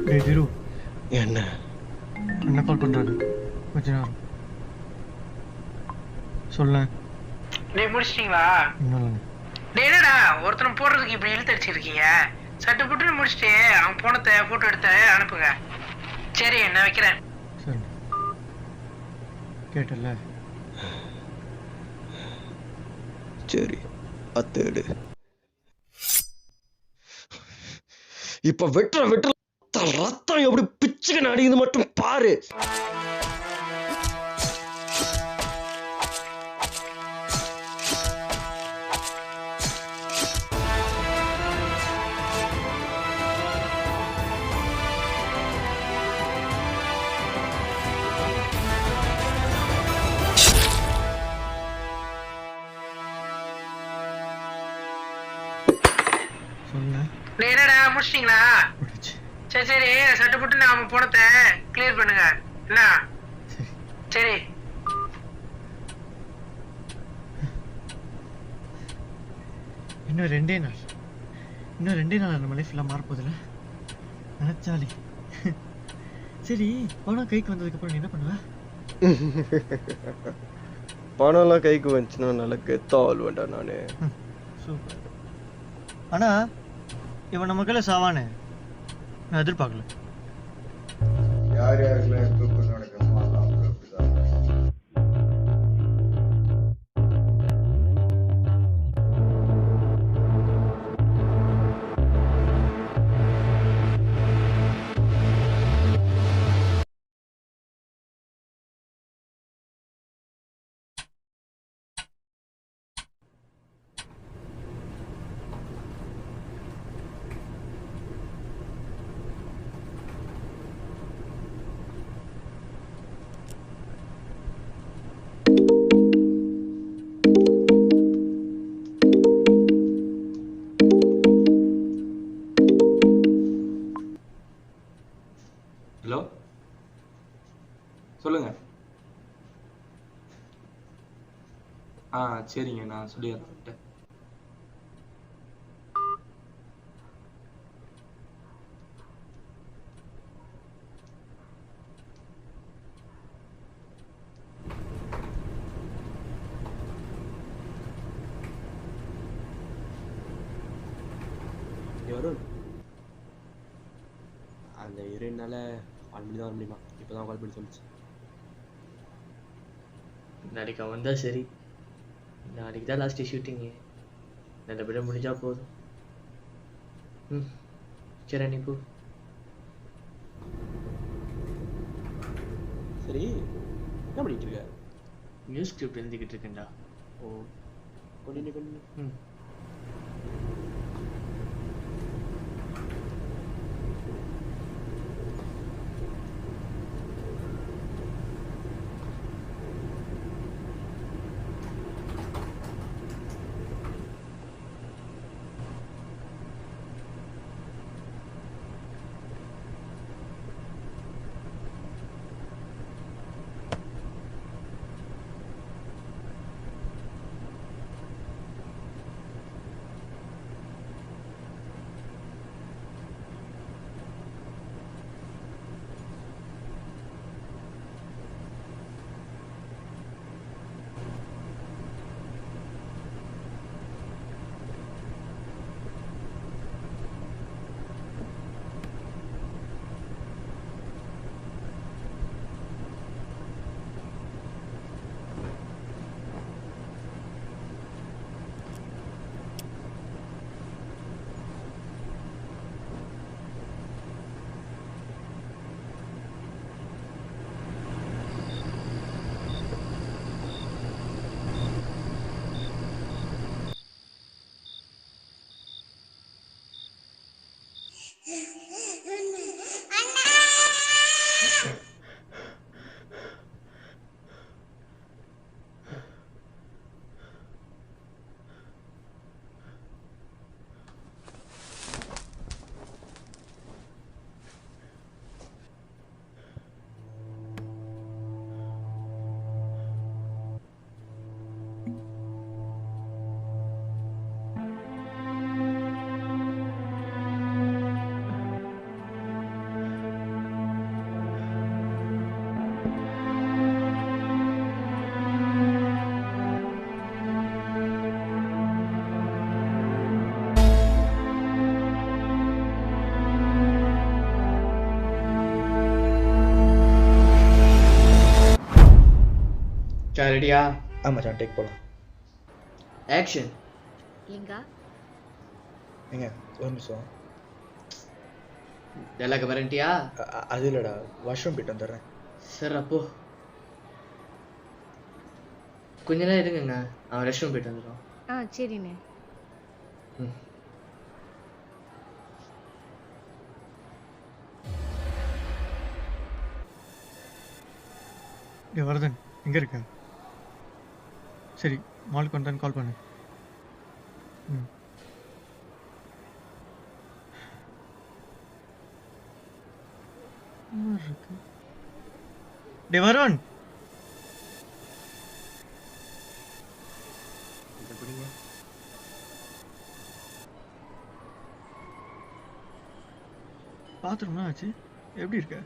டேய் திரு, என்ன என்ன கால் பண்றாரு? கொஞ்ச நேரம் சொல்ல. டேய் முடிச்சிட்டீங்களா? இன்னும் இல்லைங்க. டேய் என்னடா ஒருத்தனை போடுறதுக்கு இப்படி இழுத்து அடிச்சிருக்கீங்க? சட்டு புட்டுன்னு முடிச்சுட்டு அவன் போனத்தை போட்டோ எடுத்து அனுப்புங்க. சரி நான் வைக்கிறேன். சரி கேட்டல. சரி அத்தேடு. இப்ப வெட்டுற ரத்தம் எப்படி பிச்சுக்கு அடிக்குது மட்டும் பாரு. சொல்ல. டேய் என்னடா முடிச்சிட்டீங்களா? முடிச்சு. சரி சரி சட்டு புட்டுன்னு அவன் போனத்தை கிளியர் பண்ணுங்க. என்ன? சரி. சரி இன்னும் ரெண்டே நாள் நம்ம லைஃப்ல மாறப்போதில்ல நினைச்சாலே. சரி பணம் கைக்கு வந்ததுக்கப்புறம் நீ என்ன பண்ணுவ? பணம்லாம் கைக்கு வந்துச்சுன்னா நல்லா கெத்தா ஆள்வேண்டா நானு. சூப்பர். ஆனா இவன் நம்ம கையில சாவானே நான் எதிர்பார்க்கல. யார் யாருக்கெல்லாம் எப்போ நடக்கணுமோ அதான் அப்படிதான். ஹலோ சொல்லுங்க. சரிங்க நான் சொல்லிடுறேன். வருண், அந்த இரண்டால கால் பண்ணி தான் வர முடியுமா? இப்போதான் கால் பண்ணி சொல்லிச்சு. நாளைக்கு அவன் வந்தால் சரி. நாளைக்கு தான் லாஸ்ட்டு ஷூட்டிங்கு. நல்லபடியாக முடிஞ்சா போதும். சரி நீ போ. சரி என்ன பண்ணிட்டு இருக்க? நியூஸ் ஸ்கிரிப்ட் எழுதிக்கிட்டு இருக்கேன்டா. ஓ கொஞ்சம் சரி ரெடியா? ஆ மச்சான் டேக் போகலாம். ஆக்ஷன். லிங்கா ஏங்க ஒரு நிமிஷம். டைலாக் வரண்டியா? அது இல்லைடா, வாஷ்ரூம் போயிட்டு வந்துடுறேன். சரி அப்போ கொஞ்ச நேரம் இருங்கங்க, அவன் ரெஸ்ட் ரூம் போயிட்டு வந்துடுவான். சரிண்ணே. ம். வரதன் எங்கே இருக்க? சரி மாலுக்கு வந்தான்னு கால் பண்ணு. ம் இருக்கு. டே வருண், இதை பிடிங்க. பாத்ரூம்லாம் ஆச்சு. எப்படி இருக்க?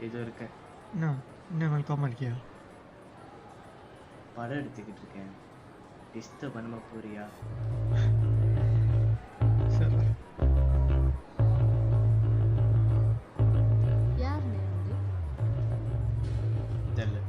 ஏதோ இருக்கேன். என்ன மேலே காமா இருக்கியா? படம் எடுத்துக்கிட்டு இருக்கேன். டிஸ்டர்ப் பண்ணாம போறியா? சரி யாருண்ணே அது? தெரியல.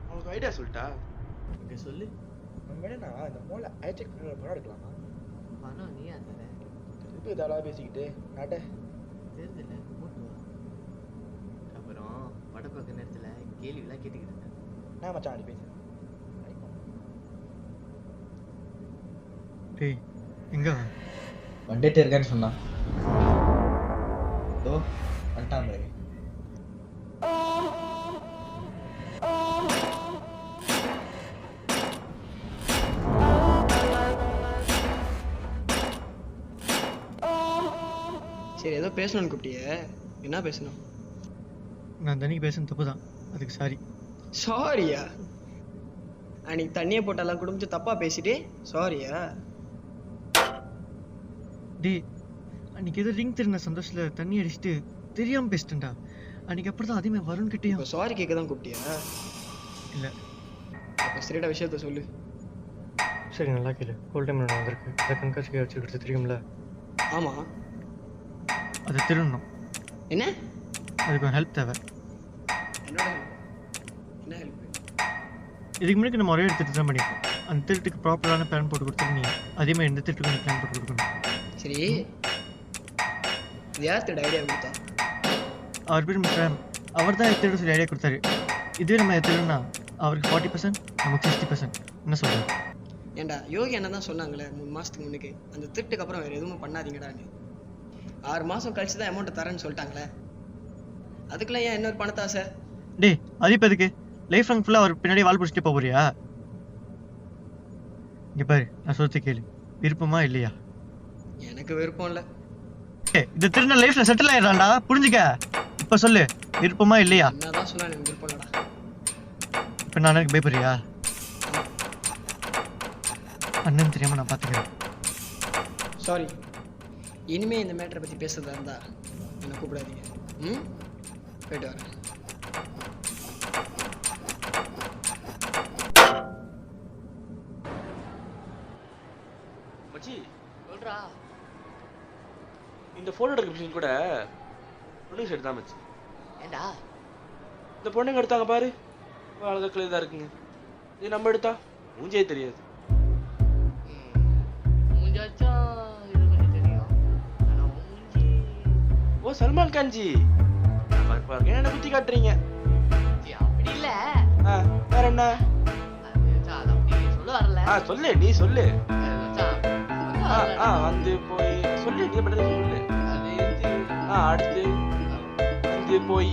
அவனுக்கு ஐடியா சொல்லிட்டா? இங்க சொல்லு. நம்ம வேணா இந்த மோல ஐடெக் படம் எடுக்கலாமா? பணம் நீ அந்த திருப்பி இதெல்லாம் பேசிக்கிட்டு நாட்ட தெரிஞ்சல மூட்டு வா. அப்புறம் படம் பார்க்க நேரத்துல கேள்விலாம் கேட்டுக்கிட்டு இருந்தேன். நான் மச்சான் அப்படி பேசுறேன். டேய் எங்கே? வந்துட்டே இருக்கேன்னு சொன்னான். இதோ வந்துட்டான் பாரு. சரி ஏதோ பேசணும்னு கூப்பிட்டியே, என்ன பேசணும்? நான் தண்ணிக்கு பேசுன தப்பு தான், அதுக்கு சாரி. சாரியா? அன்னைக்கு தண்ணியை போட்டாலாம் குடும்பிச்சு தப்பா பேசிட்டு சாரியா? டேய் அன்னைக்கு ஏதோ ரிங் திருந்த சந்தோஷத்தில் தண்ணி அடிச்சுட்டு தெரியாமல் பேசிட்டேன்டா. அன்னைக்கு அப்படி தான் அதேமாதிரி வருண்கிட்டேயும். இப்போ சாரி கேட்க தான் கூப்பிட்டியா? இல்லை அப்போ சரிடா விஷயத்த சொல்லு. சரி நல்லா கேளு. ஹோல் டைம் நான் வந்திருக்கு. அதை கண்காட்சிக்கு வச்சுக்கிட்டு தெரியும்ல? ஆமாம். அதை திருடணும். என்ன? அதுக்கு ஒரு ஹெல்ப் தேவை. என்னோட help? என்ன ஹெல்ப்? இதுக்கு முன்னாடி நம்ம ஒரே எடுத்துட்டு தான் பண்ணிப்போம். அந்த திருட்டுக்கு ப்ராப்பரான பிளான் போட்டு கொடுத்து நீ அதே மாதிரி எந்த திருட்டுக்கு பிளான் போட்டு கொடுக்கணும். சரி இது யார் திருட ஐடியா கொடுத்தா? அவர் பேர் மிஸ்டர், அவர் தான் திருட சொல்லி ஐடியா கொடுத்தாரு. இதுவே நம்ம திருடுனா அவருக்கு 40%, நமக்கு 60%. என்ன சொல்கிறேன்? ஏன்டா யோகி என்ன தான் சொன்னாங்களே 3 மாதத்துக்கு முன்னுக்கு, அந்த திருட்டுக்கு அப்புறம் வேறு எதுவும் பண்ணாதீங்கடான்னு. 6 மாதம் கழிச்சு தான் அமௌண்ட்டை தரேன்னு சொல்லிட்டாங்களே, அதுக்குலாம் ஏன் இன்னொரு பணத்தாசை? டேய் அது இப்போ எதுக்கு? லைஃப் லாங் ஃபுல்லாக அவர் பின்னாடி வால் பிடிச்சிட்டு போறியா? இங்கே பாரு, நான் சொல்லிட்டு கேளு. விருப்பமா இல்லையா? எனக்கு விருப்பம் இல்லை. இந்த திருநாள் லைஃப்ல செட்டில் ஆயிடுறான்டா, புரிஞ்சுக்க. இப்போ சொல்லு, விருப்பமா இல்லையா? என்னதான் சொன்னா எனக்கு விருப்பம் இல்லடா. இப்போ நான் எனக்கு பயப்படுறியா? அண்ணன் தெரியாம நான் பார்த்துக்கிறேன். சாரி. இனிமே இந்த மேட்டரை பற்றி பேசுறதா இருந்தா என்னை கூப்பிடாதீங்க. ம், போயிட்டு வரேன். மச்சி சொல்றா. இந்த ஃபோட்டோ எடுக்கிற மிஷின் கூட பொண்ணுங்க சைடு தான் மச்சி. ஏண்டா இந்த பொண்ணுங்க எடுத்தாங்க பாரு, அழகா கிளியர் தான் இருக்குங்க. இது நம்ம எடுத்தா மூஞ்சே தெரியாது. மூஞ்சாச்சும் இது கொஞ்சம் தெரியும். ஆனா மூஞ்சி ஓ ஓ சல்மான் கான்ஜி. பாருங்க என்ன குத்தி காட்டுறீங்க. அப்படி இல்ல. வேற என்ன? அது அப்படி சொல்ல வரல. சொல்லு நீ சொல்லு. அது வந்து போய் சொல்லு நீ பண்றது சொல்லு. அடுத்து வந்து போய்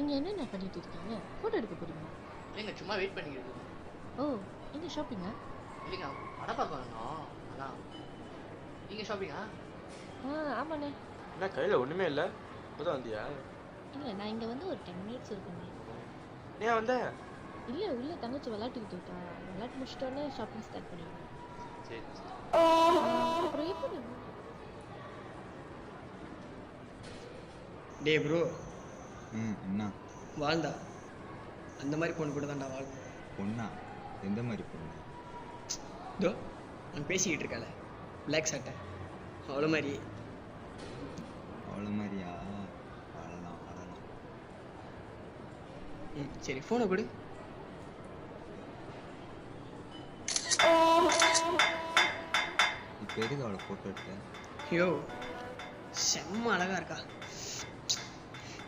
இங்க என்னென்ன பண்ணிட்டு இருக்கீங்க? போட்டோ எடுக்க போறீங்களா? இல்லைங்க சும்மா வெயிட் பண்ணிக்கிறது. ஓ, இங்க ஷாப்பிங்கா? இல்லைங்க படம் பார்க்க வரணும். அதான். நீங்க ஷாப்பிங்கா? ஆமாண்ணே. என்ன கையில ஒண்ணுமே இல்ல, இப்பதான் வந்தியா? இல்ல, நான் இங்க வந்து ஒரு 10 மினிட்ஸ் இருக்குங்க. ஏன் வந்த? இல்ல, உள்ள தங்கச்சி விளையாட்டுக்கிட்டு இருக்கா. விளையாட்டு முடிச்சிட்டோன்னே ஷாப்பிங் ஸ்டார்ட் பண்ணிடுவேன். சரி. அப்புறம் எப்படி? டே ப்ரோ, என்ன வாழ்ந்தா அந்த மாதிரி பொண்ணு கூட தான்டா வாழ். பொண்ணா? எந்த மாதிரி பொண்ணு? இதோ நான் பேசிக்கிட்டு இருக்கல, பிளாக் சட்டை, அவ்வளோ மாதிரி. அவ்வளோ மாதிரியா? வாழலாம் வாழலாம். சரி ஃபோனை கொடு. இப்போ எதுக்கு அவளை ஃபோட்டோ எடுத்த? ஐயோ செம்ம அழகா இருக்கா.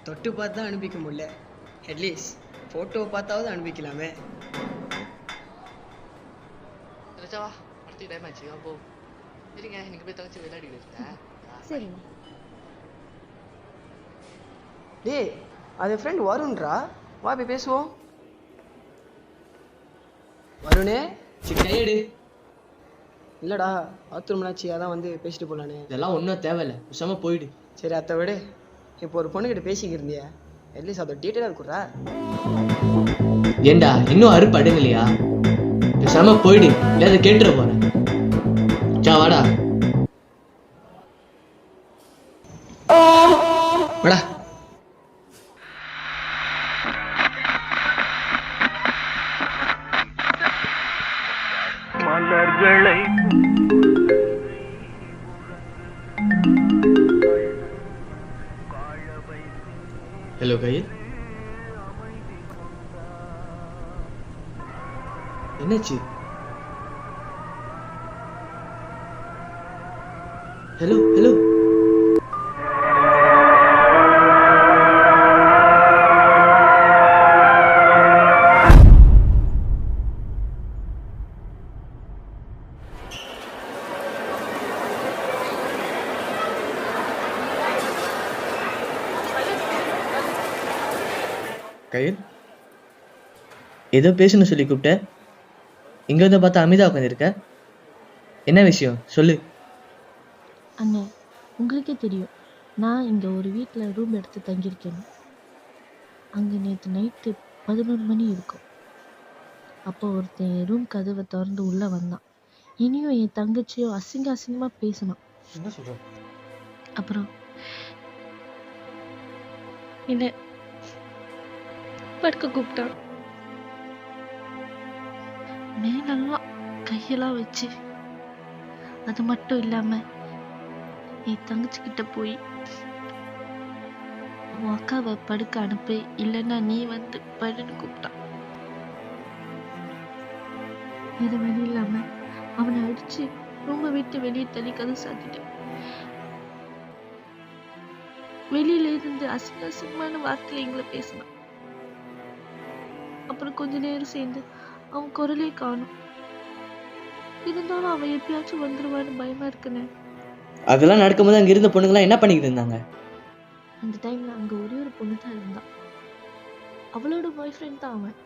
தொட்டு பார்த்து தான் அனுப்பிக்க முடியல, அட்லீஸ்ட் ஃபோட்டோவை பார்த்தாவது அனுப்பிக்கலாமே. வா அடுத்த டைம் ஆச்சு போ. சரிங்க எனக்கு போய் தங்கச்சி விளையாடிட்டு இருக்கேன். சரிங்க. டேய் அது ஃப்ரெண்ட் வருண்ரா, வா போய் பேசுவோம். வருணே கையெடு. இல்லடா பாத்ரூம்லாச்சு, அதான் வந்து பேசிட்டு போலானே. இதெல்லாம் ஒன்றும் தேவையில்லை, விஷயமா போயிடு. சரி அத்தை விடு. இப்போ ஒரு பொண்ணுகிட்ட பேசிக்கிட்டு இருந்தியா, அட்லீஸ்ட் அதை டீட்டெயிலாக இருக்குறா. ஏண்டா இன்னும் அறுப்பு அடுங்கலையா? விஷயமா போயிடு, இல்லை அதை கேட்டுற போறேன். வாடா வாடா. மலர்களை ஹலோ கையில், என்னாச்சு? ஹலோ ஹலோ கையில், ஏதோ பேசணும்னு சொல்லி கூப்பிட்ட. இங்க வந்து பார்த்தா அமிதா உட்காந்துருக்க. என்ன விஷயம் சொல்லு. அண்ணே, உங்களுக்கே தெரியும் நான் இங்க ஒரு வீட்டில் ரூம் எடுத்து தங்கியிருக்கேன். அங்கே நேற்று நைட்டு 11 மணி இருக்கும். அப்போ ஒருத்தன் ரூம் கதவை திறந்து உள்ளே வந்தான். இனியும் என் தங்கச்சியும் அசிங்கமாக பேசினான். என்ன சொல்ற? அப்புறம் என்ன படுக்க கூப்பிட்டான். மேலெல்லாம் கையெல்லாம் வச்சு, அது மட்டும் இல்லாம என் தங்கச்சி கிட்ட போய் உன் அக்காவை படுக்க அனுப்பு, இல்லைன்னா நீ வந்து படுன்னு கூப்பிட்டான். வேற வழி இல்லாம அவனை அடிச்சு ரொம்ப விட்டு வெளியே தள்ளி கதை சாத்திட்டேன். வெளியில இருந்து அசிங்கமான வார்த்தையில எங்களை பேசினான். அப்புறம் கொஞ்ச நேரம் சேர்ந்து அவன் குரலே காணும். இருந்தாலும் அவன் எப்பயாச்சும் வந்துருவான்னு பயமா இருக்குன்னு. அதெல்லாம் நடக்கும்போது அங்க இருந்த பொண்ணுங்களாம் என்ன பண்ணிக்கிட்டு இருந்தாங்க? அந்த டைம்ல அங்க ஒரே ஒரு பொண்ணு தான் இருந்தான். அவளோட பாய் ஃப்ரெண்ட் தான் அவன்.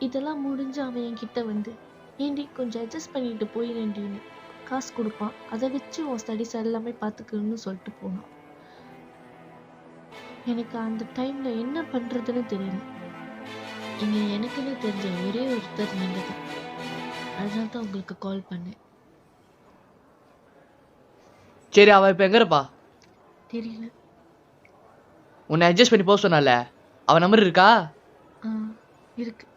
இதெல்லாம் முடிஞ்சு அவன் என்கிட்ட வந்து, ஏண்டி கொஞ்சம் அட்ஜஸ்ட் பண்ணிட்டு போயிடேன்னு காசு கொடுப்பான். அதை வச்சு உன் ஸ்டடிஸ் எல்லாமே பார்த்துக்கணும்னு சொல்லிட்டு போனான். எனக்கு அந்த டைம்ல என்ன பண்றதுன்னு தெரியல. இங்க எனக்குன்னு தெரிஞ்ச ஒரே ஒருத்தர் நீங்க தான். அதனால தான் உங்களுக்கு கால் பண்ணேன். சரி, அவ இப்ப எங்க இருப்பா? தெரியல. உன்னை அட்ஜஸ்ட் பண்ணி போக சொன்னால, அவ நம்பர் இருக்கா? இருக்கு.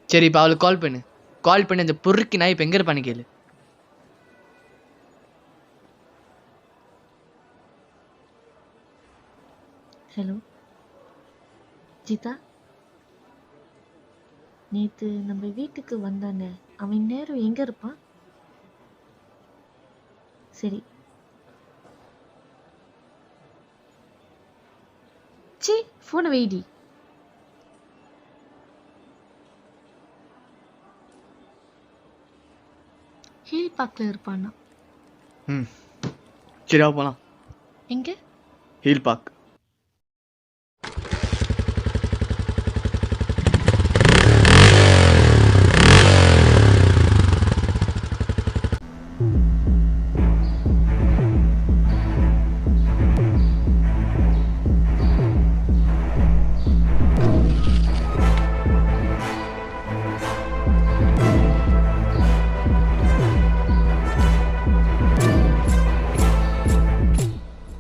சரி, இப்ப அவளுக்கு கால் பண்ணு. கால் பண்ணி அந்த பொறுக்கி நான் இப்ப எங்க இருப்பான்னு கேளு. ஹலோ ஜீதா, நேத்து நம்ம வீட்டுக்கு வந்தானே, அவன் நேரம் எங்க இருப்பான்? சரி. சி, ஃபோனை வெயிடி. ஹீல் பார்க்கில் இருப்பானா? சரியா போகலாம். எங்கே? Hill park.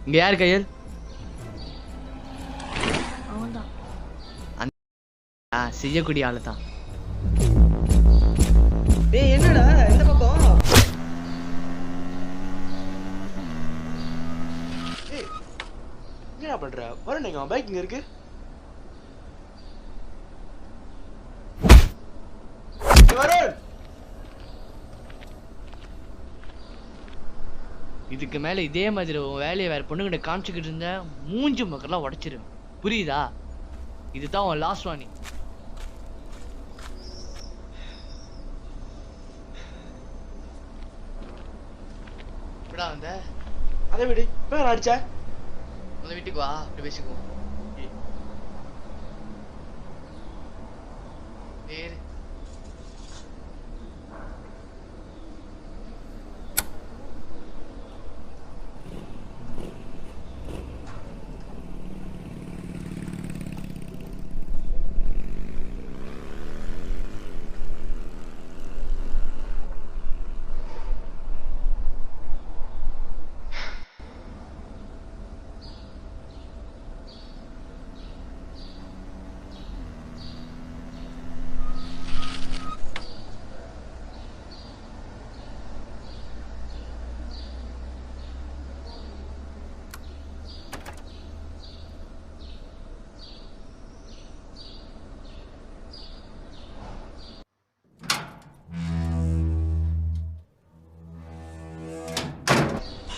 இங்கே யார் கையல்? அவன்தான். செய்யக்கூடிய ஆளு தான். டேய் என்னடா இந்த பக்கம்? ஏய் என்ன பண்ற? வரணுங்க, பைக் இங்க இருக்கு. வரேன். இதுக்கு மேல இதே மாதிரி உன் வேலையை வேற பொண்ணுகிட்ட காமிச்சுக்கிட்டு இருந்த மூஞ்சி மக்கள்லாம் உடைச்சிருவேன். புரியுதா? இதுதான் உன் லாஸ்ட் வார்னிங். எப்படா வந்த? அதை விடு. இப்ப நான் அடிச்ச. உங்க வீட்டுக்கு வா, அப்படி பேசிக்குவோம். ஏறு.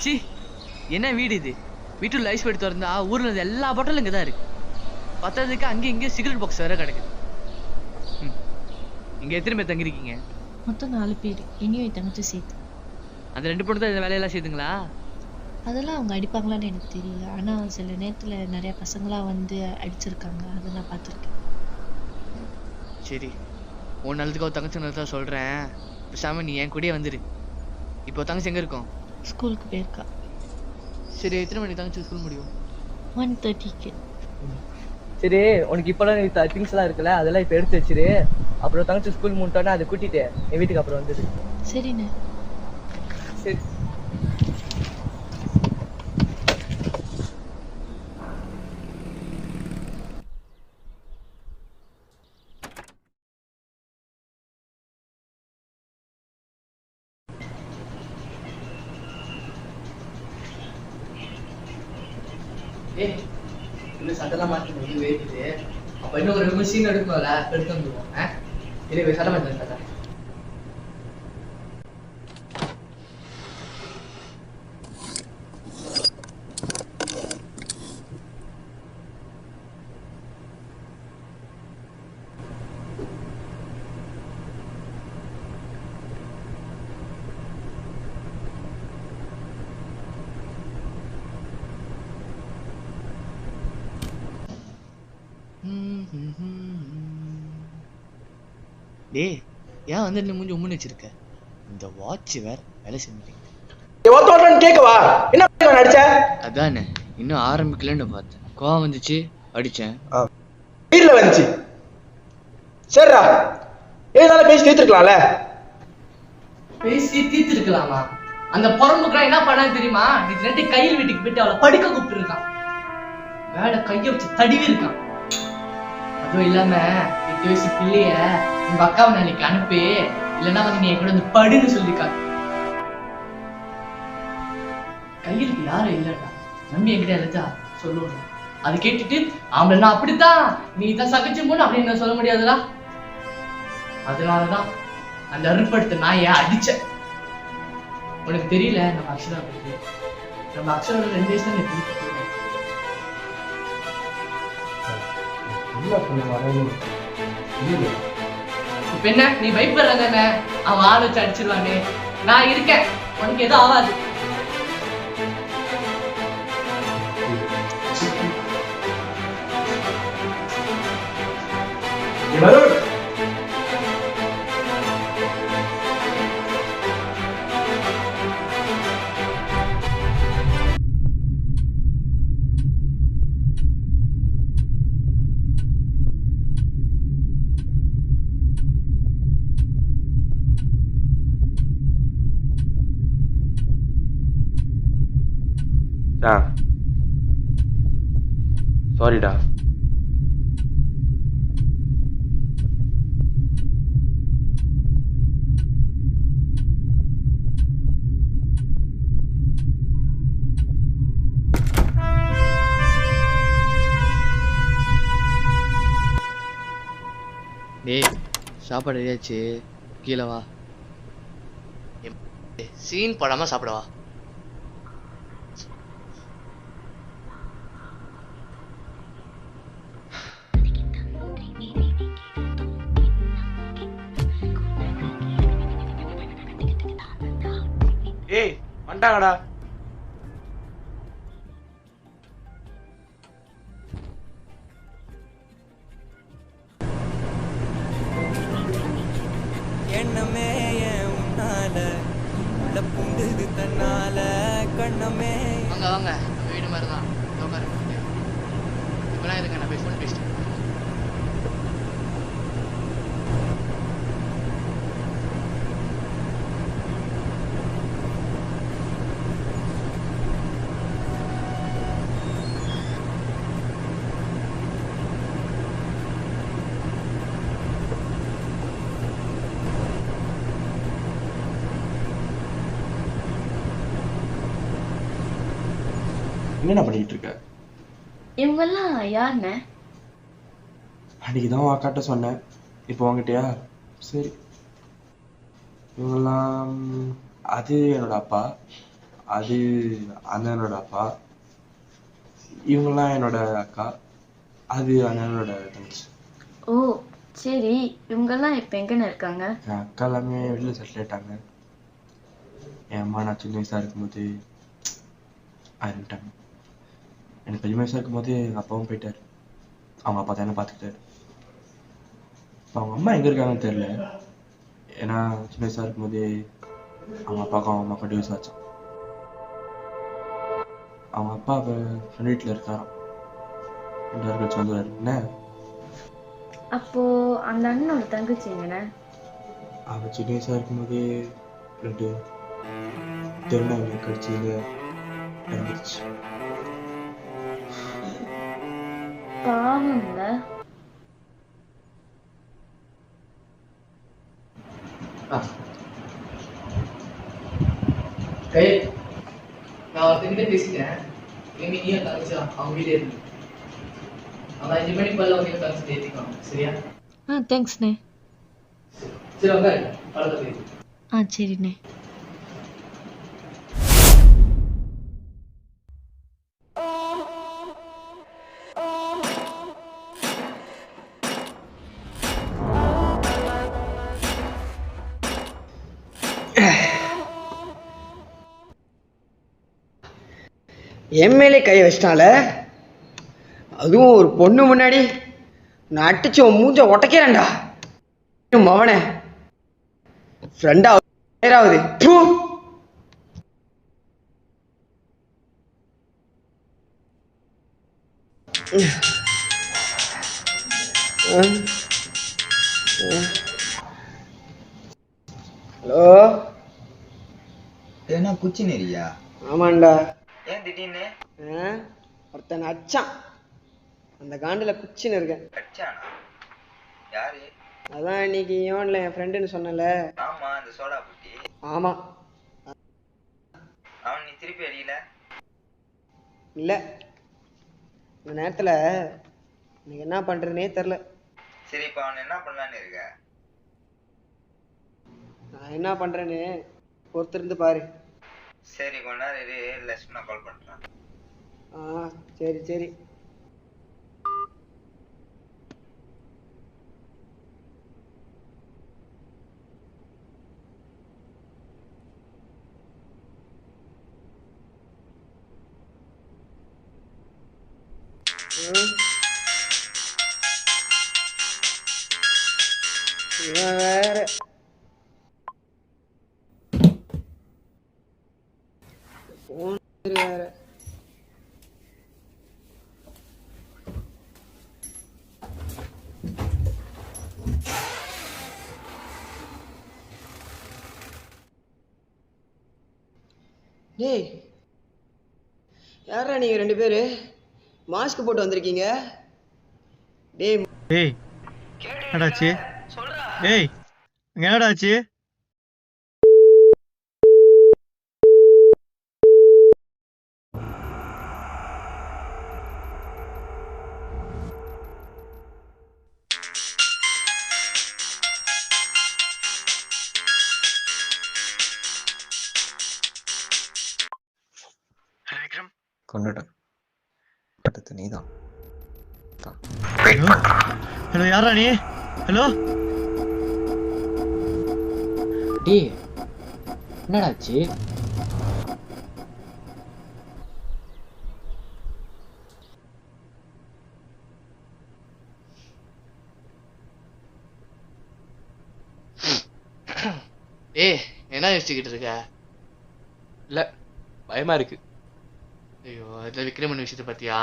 சி, என்ன வீடு இது? வீட்டுல லைஃப் எடுத்து திறந்தா ஊர்ல இருந்து எல்லா பாட்டிலும் இங்கே தான் இருக்கு. பத்தாததுக்கு அங்கேயும் இங்கேயும் சிகரெட் பாக்ஸ் வேற கிடக்குது. இங்க எத்தனை பேர் தங்கிருக்கீங்க? மொத்தம் 4 பேர், என்னையும் என் தங்கச்சி சேர்த்து. அந்த 2 பொண்ணு தான் இந்த வேலையெல்லாம் செய்துங்களா? அதெல்லாம் அவங்க அடிப்பாங்களான்னு எனக்கு தெரியல. ஆனால் சில நேரத்தில் நிறைய பசங்களாம் வந்து அடிச்சிருக்காங்க, அதை நான் பார்த்துருக்கேன். சரி, உன் நல்லதுக்கு ஒரு தங்கச்சி நல்லதா சொல்கிறேன். பேசாம நீ என் கூடயே வந்துடு. இப்போ தங்கச்சி எங்கே இருக்கும்? ஸ்கூலுக்கு போயிருக்கா. சரி, எத்தனை மணிக்கு தங்கச்சி ஸ்கூல் முடியும்? 1:30க்கு. சரி, உனக்கு இப்போலாம் திங்ஸ்லாம் இருக்குல்ல, அதெல்லாம் இப்போ எடுத்து வச்சிரு. அப்புறம் தங்கச்சி ஸ்கூல் முடிட்டோன்னா அதை கூட்டிட்டு என் வீட்டுக்கு அப்புறம் வந்துடு. சரிண்ணே. சரி. இன்னும் சட்டெல்லாம் மாற்றி வேகுது. அப்போ இன்னும் ஒரு மிஷின் எடுக்கணும்ல, எடுத்து வந்துடுவோம். இல்லை, சட்டை மாற்றி சட்டை. டேய், ஏன் வந்து நீ மூஞ்சி உம்முன்னு வச்சிருக்க? இந்த வாட்ச் வேற வேலை செஞ்சுட்டீங்க. கேட்கவா? என்ன அடிச்ச? அதானே, இன்னும் ஆரம்பிக்கலன்னு பார்த்தேன். கோவம் வந்துச்சு, அடிச்சேன். வீட்டுல வந்துச்சு. சரிடா, ஏதால பேசி தீர்த்துருக்கலாம்ல. பேசி தீர்த்துருக்கலாமா? அந்த புறம்புக்குலாம் என்ன பண்ணான்னு தெரியுமா? இது 2 கையில் வீட்டுக்கு போயிட்டு அவளை படுக்க கூப்பிட்டு இருக்கான். மேல கைய வச்சு தடிவி இருக்கான். அதுவும் இல்லாம 8 வயசு பிள்ளைய உங்க அக்காவை நாளைக்கு அனுப்பி, இல்லைன்னா வந்து நீ கூட வந்து படுன்னு சொல்லிருக்காங்க. கையிலுக்கு யாரும் இல்லடா, நம்பி என்கிட்ட எழுதா சொல்லுவாங்க. அதை கேட்டுட்டு ஆம்பளைன்னா அப்படித்தான், நீ தான் சகிச்சு போன அப்படின்னு சொல்ல முடியாதுடா. அதனாலதான் அந்த அருட்படுத்த நான் ஏன் அடிச்சேன். உனக்கு தெரியல நம்ம அக்ஷரா பத்தி. நம்ம அக்ஷரோட 2 வயசு தான் எப்படி இப்ப என்ன நீ பயப்படுற தானே? அவன் ஆள் வச்சு அடிச்சிருவானே. நான் இருக்கேன், உனக்கு எதுவும் ஆகாது. சாரிடா. டேய் சாப்பாடு ரெடியாச்சு, கீழே வா. சீன் போடாம சாப்பிடவா? ஏய் வந்துட்டாங்கடா. எண்ணமே உன்னால உள்ள புண்டுது தன்னால கண்ணமே. வாங்க வாங்க, வீடு மாதிரி தான். இப்பெல்லாம் இருங்க, நான் போய் ஃபோன் பேசிட்டு. என்ன பண்ணிட்டு இருக்க? இவங்கெல்லாம் யாருண்ணே? அன்னைக்கு தான் அக்காட்ட சொன்னேன், இப்போ வாங்கிட்டியா? சரி. இவங்கெல்லாம் அது என்னோட அப்பா, அது அண்ணனோட அப்பா, இவங்கெல்லாம் என்னோட அக்கா, அது அண்ணனோட தங்கச்சி. ஓ சரி, இவங்கெல்லாம் இப்போ எங்கன்னு இருக்காங்க? என் அக்கா எல்லாமே வெளியில் செட்டில் ஆயிட்டாங்க. என் அம்மா நான் சின்ன வயசாக இருக்கும்போது ஆரம்பிட்டாங்க. எனக்கு 5 வயசாக இருக்கும்போது எங்கள் அப்பாவும் போயிட்டார். அவங்க அப்பா தானே பார்த்துக்கிட்டாரு. இப்போ அவங்க அம்மா எங்கே இருக்காங்கன்னு தெரில. ஏன்னா சின்ன வயசாக இருக்கும்போது அவங்க அப்பாவுக்கும் அவங்க அம்மாவுக்கும் டிவோர்ஸ் ஆச்சு. அவங்க அப்பா இப்போ ஃப்ரெண்ட் வீட்டில் இருக்காராம். 2 வாரம் கழிச்சு வந்துடுவார். என்ன அப்போ அந்த அண்ணனோட தங்கச்சி எங்கண்ணே? அவள் சின்ன வயசாக இருக்கும்போதே 2 தெருநாய் கடிச்சதுல இறந்துருச்சு. பாவம்ல. நான் ஒருத்தங்கிட்ட பேசிட்டேன். இனிமே நீயும் தங்கச்சி அவங்க வீடு இருக்கு. அவன் 5 மணிக்கு மேல வந்து தங்கச்சி ஏற்றிக்கணும், சரியா? தேங்க்ஸ்ண்ணே. சரி வாங்க, பழத்தை பேசி. சரிண்ணே. எம்எல்ஏ கையை வச்சிட்டால, அதுவும் ஒரு பொண்ணு முன்னாடி. நான் அடிச்சு உன் மூஞ்ச உடைக்கிறேன்டா மவனே. ஃப்ரெண்டாவது ஹலோ. என்ன குச்சி நெறியா? ஆமாண்டா. ஏன் திடீர்னு? ஒருத்தன் அச்சான், அந்த காண்டில் குச்சின்னு இருக்கேன். அச்சானா? யாரு? அதான் இன்னைக்கு ஈவன்ல என் ஃப்ரெண்டுன்னு சொன்னல. ஆமா, அந்த சோடா புட்டி. ஆமா. அவன் நீ திருப்பி அடியில? இல்ல, இந்த நேரத்துல எனக்கு என்ன பண்றதுனே தெரில. சரி, இப்ப அவன் என்ன பண்ணலான்னு இருக்க? நான் என்ன பண்றேன்னு பொறுத்திருந்து பாரு. சரி கொஞ்ச நேரம் இரு, லட்சுமணா கால் பண்றேன். சரி சரி. இவன் வேற வேற டேய், யாரா நீங்க 2 பேரு மாஸ்க் போட்டு வந்திருக்கீங்க? டேய் டேய் என்னடாச்சு? டேய் அங்க என்னடாச்சு? கொண்டுட்டேன். அடுத்து நீதான். ஹலோ ஹலோ, யாரா நீ? ஹலோ டேய் என்னடாச்சு? ஏய் என்ன யோசிச்சுக்கிட்டு இருக்க? இல்லை, பயமா இருக்கு. ஐயோ இதில் விக்ரமன் விஷயத்தை பத்தியா?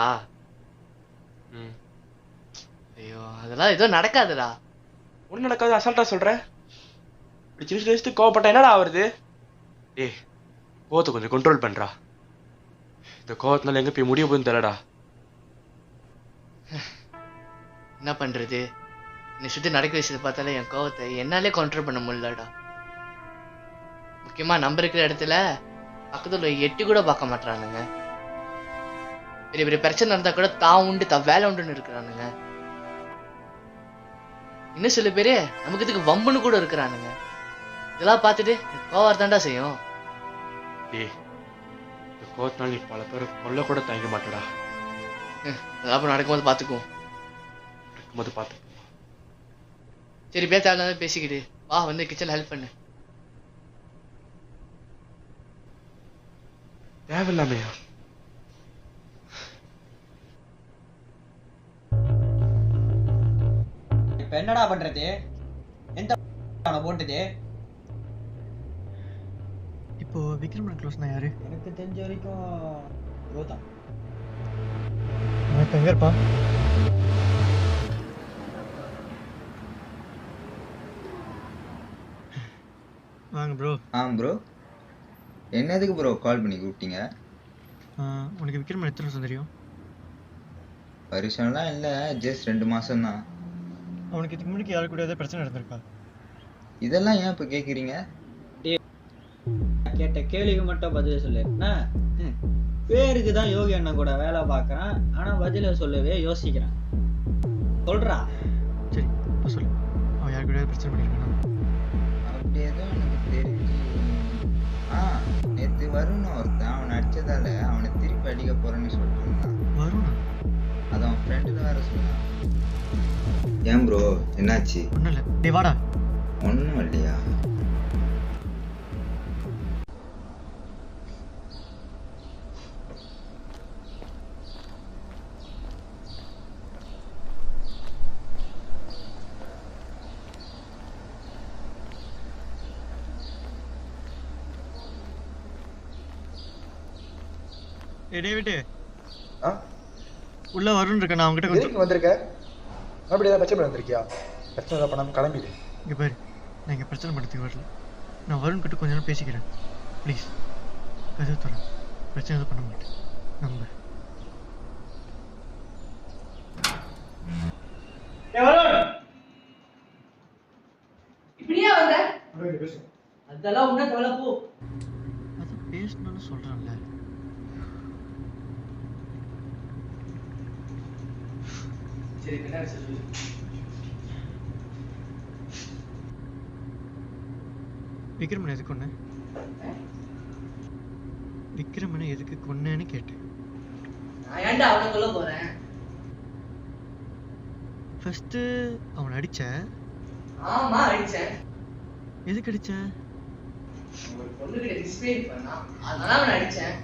ஐயோ அதெல்லாம் ஏதோ நடக்காதுடா. ஒன்றும் நடக்காது, அசால்ட்டா சொல்கிறேன். இப்படி சிரிச்சு வச்சுட்டு கோவப்பட்டா என்னடா ஆகுறது? ஏய், கோவத்தை கொஞ்சம் கண்ட்ரோல் பண்ணுறா. இந்த கோவத்தினால எங்கே போய் முடிய போகுதுன்னு தெரியலடா. என்ன பண்றது? என்னை சுற்றி நடக்க விஷயத்தை பார்த்தாலே என் கோவத்தை என்னாலே கண்ட்ரோல் பண்ண முடியலடா. முக்கியமாக நம்ம இருக்கிற இடத்துல பக்கத்தில் எட்டி கூட பார்க்க மாட்டானுங்க. பெரிய பெரிய பிரச்சனை இருந்தா கூட தான் உண்டு தான் வேலை உண்டுன்னு இருக்கிறானுங்க. இன்னும் சில பேரு நமக்கு இதுக்கு வம்புன்னு கூட இருக்கிறானுங்க. இதெல்லாம் பார்த்துட்டு கோவம் தாண்டா செய்யும். ஏய், இந்த கோவத்தினால நீ பல பேர் கொல்ல கூட தயங்க மாட்டடா. அதெல்லாம் நடக்கும்போது பார்த்துக்குவோம். நடக்கும்போது பார்த்து. சரி பேசாத பேசிக்கிட்டு வா, வந்து கிச்சன் ஹெல்ப் பண்ணு. தேவையில்லாமையா? இப்ப என்னடா பண்றது? எந்த போட்டது? இப்போ விக்ரமன் க்ளோஸ்னா யாரு? எனக்கு தெரிஞ்ச வரைக்கும் ரோதா. அவன் எங்க இருப்பான்? வாங்க ப்ரோ. ப்ரோ என்னதுக்கு ப்ரோ கால் பண்ணி கூப்பிட்டீங்க? உனக்கு விக்ரமன் எத்தனை வருஷம் தெரியும்? வருஷம்லாம் இல்லை, ஜஸ்ட் 2 மாதம் தான். அவனுக்கு இதுக்கு முன்னாடி யாரு கூட ஏதாவது பிரச்சனை நடந்திருக்கா? இதெல்லாம் ஏன் இப்போ கேட்குறீங்க? கேட்ட கேள்விக்கு மட்டும் பதில் சொல்லு. என்ன பேருக்கு தான் யோகி அண்ணன் கூட வேலை பார்க்கறான், ஆனா பதில சொல்லவே யோசிக்கிறான். சொல்றா. சரி இப்போ சொல்லு, அவன் யாரு கூட பிரச்சனை பண்ணிருக்கானா? அப்படி எதுவும் எனக்கு தெரிஞ்சு நேற்று வருண் ஒருத்தன் அவனை அடிச்சதால அவனை திருப்பி அடிக்க போறேன்னு சொல்லிட்டு இருந்தான். வருணா? அது அவன் ஃப்ரெண்டு வேற சொன்னான். ஏன் ப்ரோ என்னாச்சு? ஒன்றும் இல்லை, டே வாடா. ஒன்றும் இல்லையா? ஏ டேவிட், உள்ள வருண் இருக்க, நான் அவங்ககிட்ட கொஞ்சம் வந்திருக்க. அப்படி ஏதாவது பிரச்சனை வந்திருக்கியா? பிரச்சனை ஏதாவது பண்ணாம கிளம்பிடு. இங்கே பாரு, நான் இங்கே பிரச்சனை பண்ணுறதுக்கு வரல. நான் வருண் கிட்ட கொஞ்ச நேரம் பேசிக்கிறேன் ப்ளீஸ். கதவு தர, பிரச்சனை எதுவும் பண்ண மாட்டேன் நம்ப. இப்படியே வந்த அதெல்லாம் உன்ன தவளை போ. அது பேசணும்னு சொல்றான்ல. சரி பின்னாடி சொல்லு. விக்ரமன் எதுக்கு ஒன்று? விக்ரமனை எதுக்கு கொன்னேன்னு கேட்டேன். நான் ஏன்டா அவனை கொல்ல போறேன்? ஃபர்ஸ்ட் அவனை அடிச்ச. ஆமா அடிச்சேன். எதுக்கு அடிச்ச? ஒரு பொண்ணுகிட்ட மிஸ்பிஹேவ் பண்ணா அதனால அவனை அடிச்சேன்.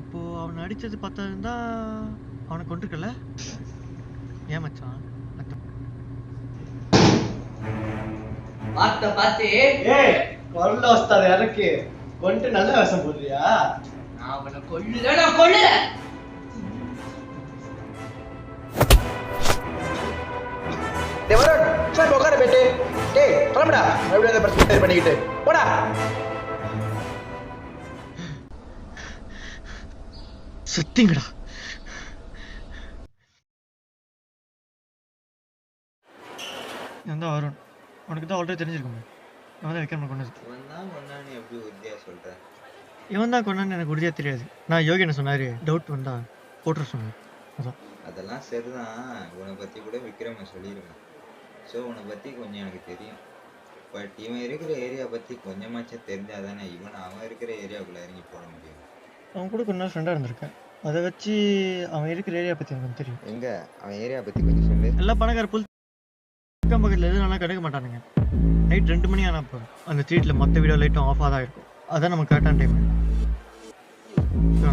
அப்போ அவனை அடிச்சது பார்த்தா இருந்தா அவனை கொண்டிருக்கல. ஏன் மச்சான்? பார்த்து ஏய் கொல்ல வஸ்தாது எனக்கு கொண்டு நல்ல வேஷம் போடுறியா? நான் அவனை கொல்லுல. டேய் வருண் சார் உட்கார பேட்டு. டேய் கிளம்புடா, மறுபடியும் அந்த பிரச்சனை பண்ணிக்கிட்டு போடா. சத்தியங்கடா. நான் தான் வருண். உனக்கு தான் ஆல்ரெடி தெரிஞ்சிருக்குமே. இவன் தான் விக்ரமனை கொண்டது. இவன் தான் கொண்டான்னு எப்படி உறுதியா சொல்ற? இவன் தான் கொண்டான்னு எனக்கு உறுதியாக தெரியாது. நான் யோகி என்ன சொன்னார், டவுட் வந்தா போட்டுற சொன்னார். அதான். அதெல்லாம் சரிதான். உன்னை பத்தி கூட விக்ரம சொல்லியிருக்கேன். ஸோ உன்னை பத்தி கொஞ்சம் எனக்கு தெரியும். பட் இவன் இருக்கிற ஏரியா பத்தி கொஞ்சமாச்சும் தெரிஞ்சாதானே அவன் இருக்கிற ஏரியாவுக்குள்ள இறங்கி போட முடியும். அவன் கூட கொஞ்ச நாள் ஃப்ரெண்டாக இருந்திருக்கேன். அதை வச்சு அவன் இருக்கிற ஏரியா பற்றி எனக்கு தெரியும். எங்க அவன் ஏரியா பத்தி கொஞ்சம் சொல்லு. எல்லா பணக்கார புல் அக்கம் பக்கத்தில் எதுவும் நல்லா கிடைக்க மாட்டானுங்க. நைட் 2 மணி ஆனால் இப்போ அந்த ஸ்ட்ரீட்டில் மற்ற வீடியோ லைட்டும் ஆஃபாக தான் இருக்கும். அதான் நமக்கு கரெக்டான டைம்.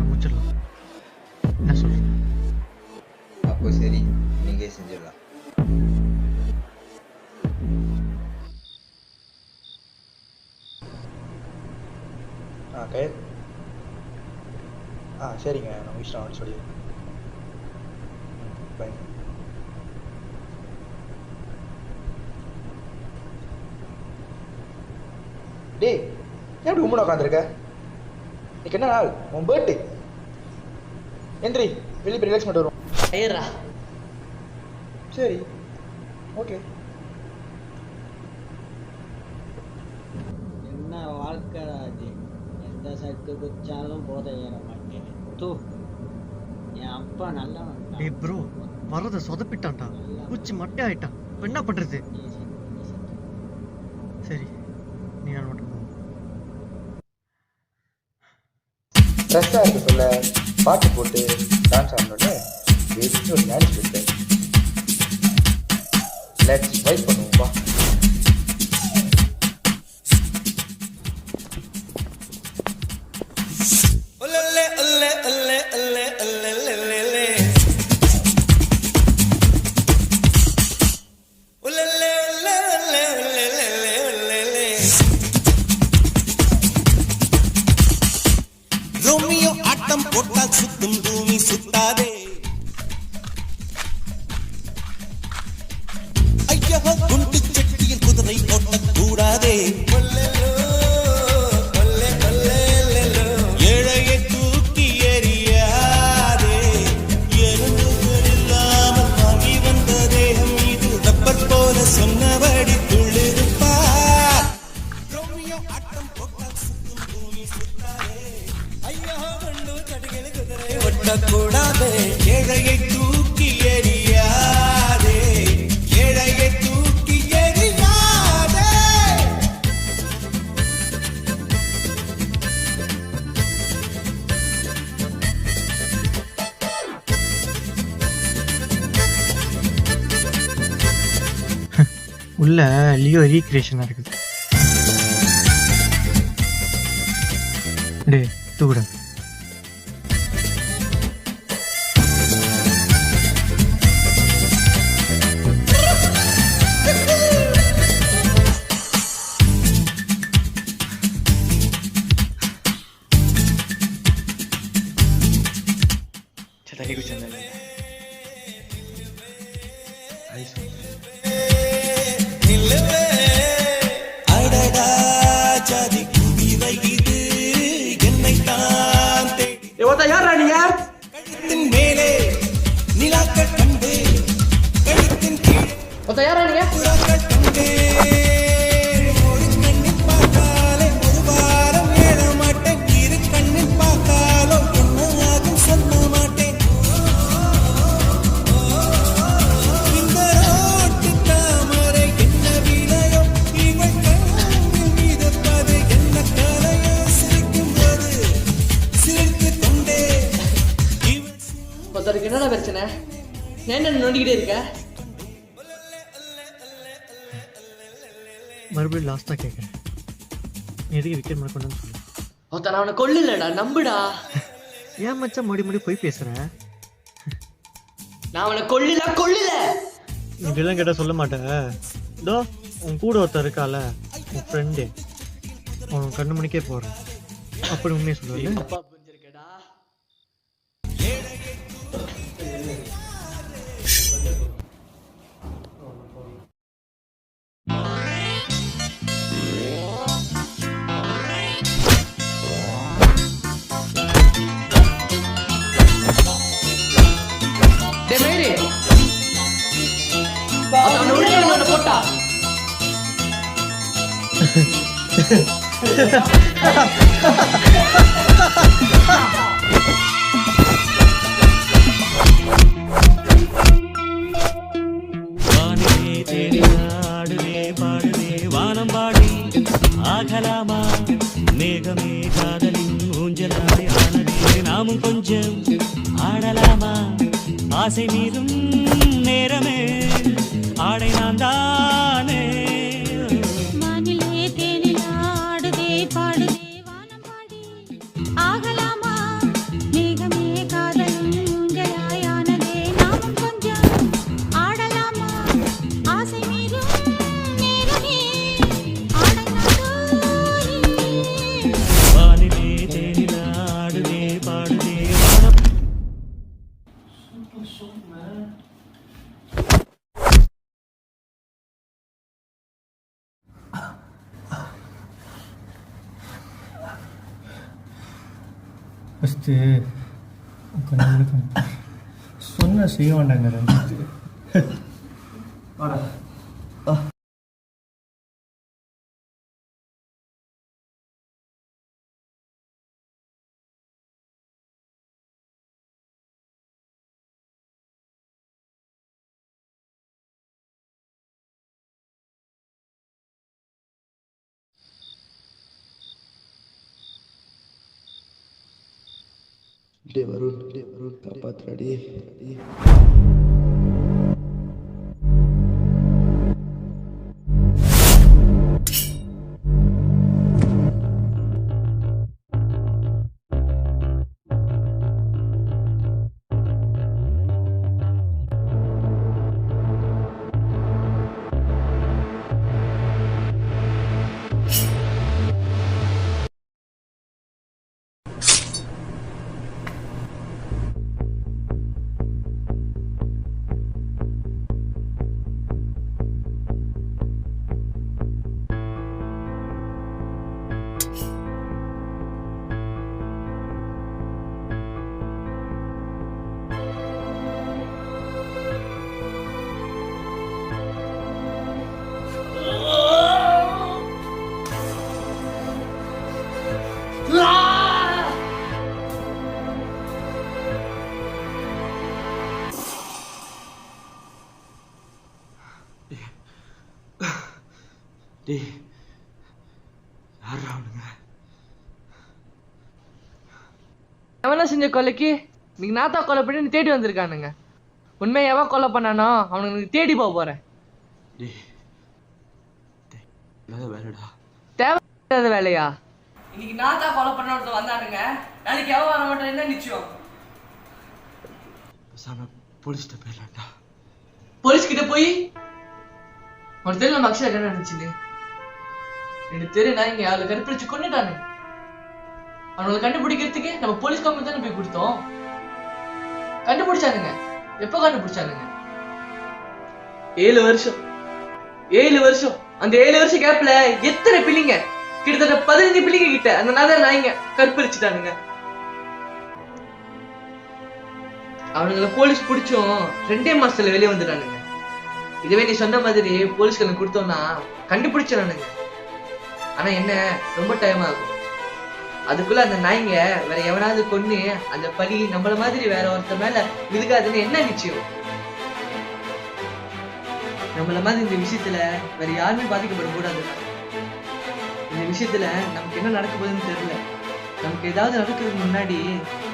முடிச்சிடலாம். என்ன சொல்கிறேன்? அப்போ சரி, நீங்க செஞ்சிடலாம். சரிங்க, நான் இஷ்டம் சொல்லிடுறேன். பை. டேய் ஏன் இப்படி உம்மனை உட்காந்துருக்க? இன்னைக்கு என்ன நாள்? உன் பர்த்டே. என்ட்ரி வெளியே போய் ரிலாக்ஸ் பண்ணிட்டு வருவோம். ஐயரா சரி ஓகே. என்ன வாழ்க்கை அது? எந்த சக்கு குச்சாலும் போதை ஏற மாட்டேன். தூ என் அப்பா நல்லவன். டேய் ப்ரோ, வரத சொதப்பிட்டான்டா. குச்சி மட்டை ஆயிட்டான். இப்போ என்ன பண்றது? சரி நீ நான் மட்டும் போ. ஸ்ட்ரெஸ்ஸாக இருக்க சொல்ல பாட்டு போட்டு டான்ஸ் ஆடணுன்னு வெறும் ஒரு டான்ஸ் விட்டேன். லெட்ஸ் வைப் பண்ணுவோம் வா. ரோமியோ ஆட்டம் போட்டால் சுத்தும் பூமி சுத்தாதே. ஐயோ குண்டு செட்டியில் குதிரை ஓட்டக்கூடாதே. ஏழையை தூக்கி எறியாதே. எறும்புகள் இல்லாமல் வாங்கி வந்த தேகம் இது ரப்பர் போல சொன்னபடி துள்ளிருப்பார். ரோமியோ ஆட்டம் போட்டால் சுத்தும் பூமி சுத்தாதே. ஐயோ குண்டு செட்டியில் குதிரை ஓட்டக்கூடாதே. ஏழையை தூக்கி எறியாதே. ஏழையை தூக்கி எறியாதே. உள்ள லியோ ரீக்ரியேஷனாக இருக்குது. டே தூக்குடா. தண்ணி குடிச்சு அடடா ஜாதி குதிரை இது என்னை தான் தேடி. யாரா நீங்க? கழுத்தின் மேலே நிலாக்கள் கண்டே. கழுத்தின் கீழே யாரா நீங்க? புறாக்கள் கண்டே. ஒரு கண்ணில் பார்த்தாலே ஒரு வாரம் ஏற மாட்டேன். இரு கண்ணில் பார்த்தாலோ என்ன ஆகும் சொல்ல மாட்டேன். இந்த ரோட்டு தாமரை என்ன விலையோ இவள் கண்ணில் மிதப்பது என்ன கலையோ சிரிக்கும் போது சிரித்து நோண்டிக்கிட்டே இருக்க? மறுபடியும் லாஸ்ட்டாக கேட்குறேன், எதுக்கு விக்கெட் மேலே கொண்டு வந்து சொல்லு. ஒருத்தன் அவனை கொல்லுலடா, நம்புடா. ஏன் மச்சான் மறுபடி போய் பேசுகிறேன்? நான் அவனை கொல்லல. இப்படிலாம் கேட்டால் சொல்ல மாட்டேன். இதோ உன் கூட ஒருத்தர் இருக்கால, உன் ஃப்ரெண்டு, அவன் கண்ணு மணிக்கே போகிறேன். அப்படி உண்மையை சொல்லுவேன். அப்பா புரிஞ்சிருக்கடா. போட்டா வானிலே தேடினாடுதே பாடுதே வானம் பாடி ஆகலாமா மேகமே காதலின் ஊஞ்சலாய் ஆனதே நாமும் கொஞ்சம் ஆடலாமா ஆசை மீறும் நேரமே ஆடை நான் தானே வானிலே தேனிலாடுதே பாடுதே வானம் பாடி ஆகலாமா மேகமே காதலும் ஊஞ்சலாயானதே நாமும் கொஞ்சம் ஆடலாமா ஆசை மீறும் நேரமே ஆடை நான் தானே வானிலே தேனிலாடுதே பாடுதே வானம் ஃபஸ்ட்டு கொஞ்சம் சொன்ன செய்ய வேண்டாங்க ரஞ்சித்து. வாடா. வருண் காப்பாத்துறாடி. டேய் யாரா அவனுங்க? எவனா செஞ்ச கொலைக்கு நீங்க நாத்தா கொலை பண்ணி தேடி வந்திருக்கானுங்க. உண்மையை எவன் கொலை பண்ணானோ அவனுக்கு தேடி போக போறேன். வேலைடா தேவையில்லாத வேலையா? இன்னைக்கு நாத்தா கொலை பண்ண ஒருத்தர் வந்தானுங்க, நாளைக்கு எவன் வர மாட்டான் என்ன நிச்சயம்? போலீஸ்கிட்ட போயிடலாம்டா. போலீஸ் கிட்ட போய் ஒரு தெரியல நம்ம அக்ஷயா என்ன நினைச்சுன்னு எனக்கு தெரியும். இங்க அவளை கருப்பிடிச்சு கொண்டுட்டானு. அவங்களை கண்டுபிடிக்கிறதுக்கு நம்ம போலீஸ் கம்பெனி தானே போய் கொடுத்தோம். கண்டுபிடிச்சானுங்க. எப்ப கண்டுபிடிச்சானுங்க? 7 வருஷம். 7 வருஷம். அந்த 7 வருஷம் கேப்ல எத்தனை பிள்ளைங்க? கிட்டத்தட்ட 15 பிள்ளைங்க கிட்ட அந்த நகர் நாய்ங்க கற்பழிச்சுட்டானுங்க. அவனுங்களை போலீஸ் பிடிச்சும் 2 மாசத்துல வெளியே வந்துட்டானுங்க. இதுவே நீ சொன்ன மாதிரி போலீஸ்காரங்க கொடுத்தோம்னா கண்டுபிடிச்சிடானுங்க. ஆனா என்ன, ரொம்ப டைம் ஆகும். அதுக்குள்ள அந்த நாய்ங்க வேற எவனாவது கொன்னு அந்த பழி நம்மள மாதிரி வேற ஒருத்தர் மேல விழுகாதுன்னு என்ன நிச்சயம்? நம்மள மாதிரி இந்த விஷயத்துல வேற யாருமே பாதிக்கப்படக்கூடாது. இந்த விஷயத்துல நமக்கு என்ன நடக்க போகுதுன்னு தெரியல. நமக்கு ஏதாவது நடக்கிறதுக்கு முன்னாடி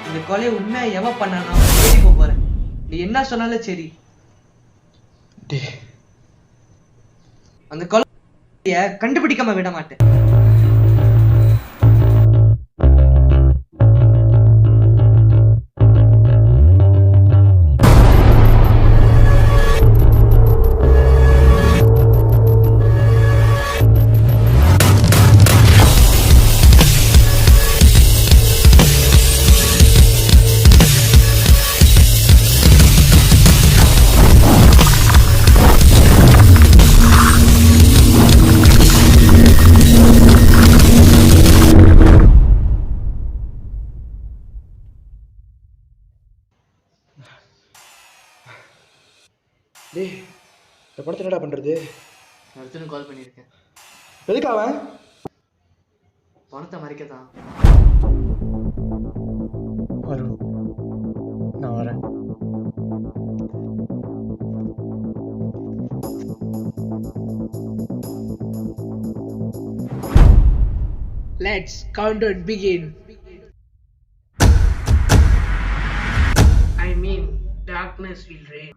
இந்த கொலையை உண்மையா எவன் பண்ணானோ தேடி போறேன். நீ என்ன சொன்னாலும் சரி, அந்த கொலைய கண்டுபிடிக்காம விட மாட்டேன். டேய் இந்த படத்தை என்னடா பண்றது? ஒருத்தனுக்கு கால் பண்ணியிருக்கேன். எதுக்கு அவன்? பணத்தை மறைக்கதான். வரும், நான் வரேன். Let's countdown begin. I mean, darkness will reign.